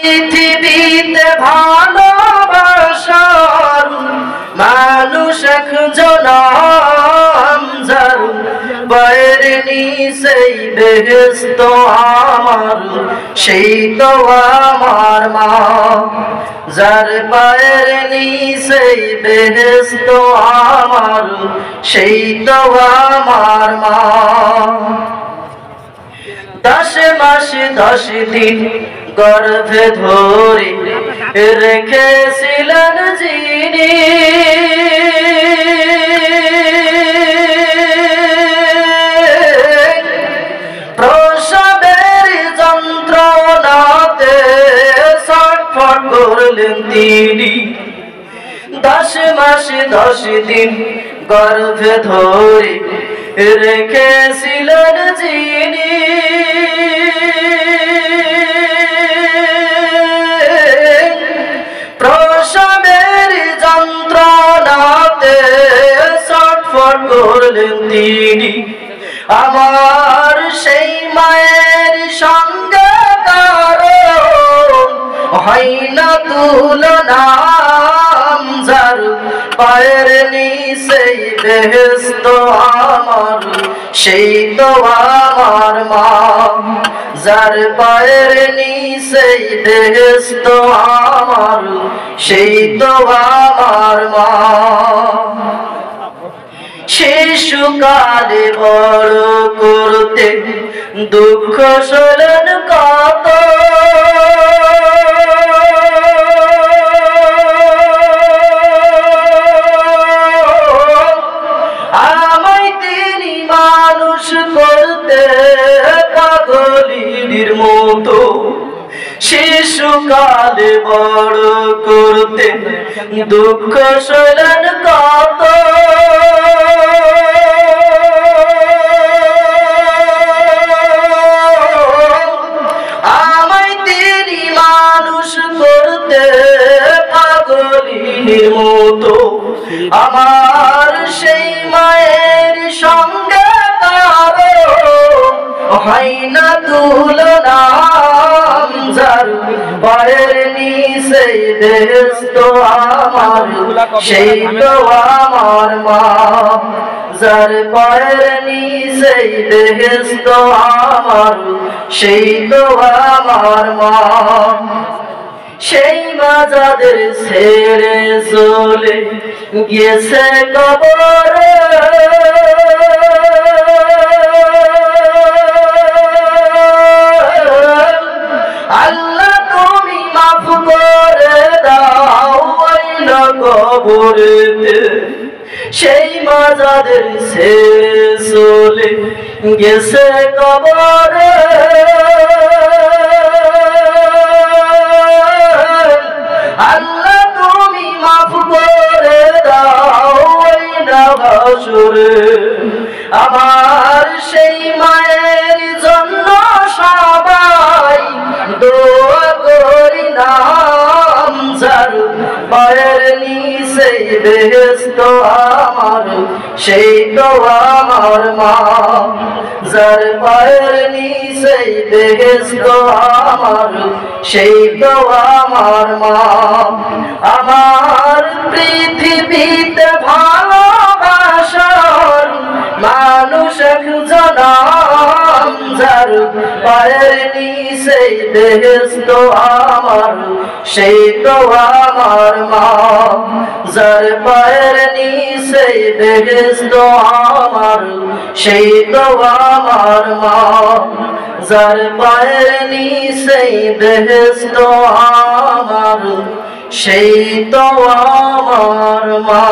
পৃথিবীতে ভালোবাসার মানুষ একজন যার পায়ের নিচেই বেহেশত আমার, সেই তো আমার মা। যার পায়ের নিচেই বেহেশত আমার, সেই তো আমার মা। 10 মাস 10 দিন গর্ভে ধরে রেখেছিলেন যিনি, প্রসবের যন্ত্রণাতে ছটফট করলেন তিনি। 10 মাস 10 দিন গর্ভে ধরে রেখেছিলেন যিনি, প্রসবের যন্ত্রণাতে ছটফট করলেন তিনি। আমার সেই মায়ের সঙ্গে কারো হয় না তুলনা, যার পায়ের নিচেই বেহেশত আমার, সেই তো আমার মা। যার পায়ের নিচেই বেহেশত আমার, সেই তো আমার মা। শিশুকালে বড় করতে দুঃখ সইলেন কত, আমায় তিনি মানুষ করতে পাগলিনীর মতো। শিশুকালে বড় করতে দুঃখ সইলেন কত, আমায় তিনি মানুষ করতে পাগলিনীর মতো। আমার সেই মায়ের সঙ্গে কারো হয় না তুলনা, যার পায়ের নিচেই বেহেশত আমার, সেই তো আমার মা। যার পায়ের নিচেই বেহেশত আমার, সেই তো আমার মা। সেই মা যাদের ছেড়ে চলে গেছে কবরে, আল্লাহ তুমি মাফ করে দাও আইনা কবরেতে। সেই মা যাদের ছেড়ে চলে গেছে কবরে, আল্লাহ তুমি মাফ করে দাও আইনা হাসরে। আমার সেই মায়ের জন্য সবাই দোয়া করি নাম, যার পায়ের নিচেই বেহেশত আমার, সেই তো আমার মা। যার পায়ের নিচেই বেহেশত আমার, সেই তো আমার মা। আমার পৃথিবীতে ভালোবাসার মানুষ একজন, যার পায়ের নিচেই বেহেশত আমার, সেই তো আমার মা। যার পায়ের নিচেই বেহেশত আমার, সেই তো আমার মা। যার পায়ের নিচেই বেহেশত আমার, সেই তো আমার মা।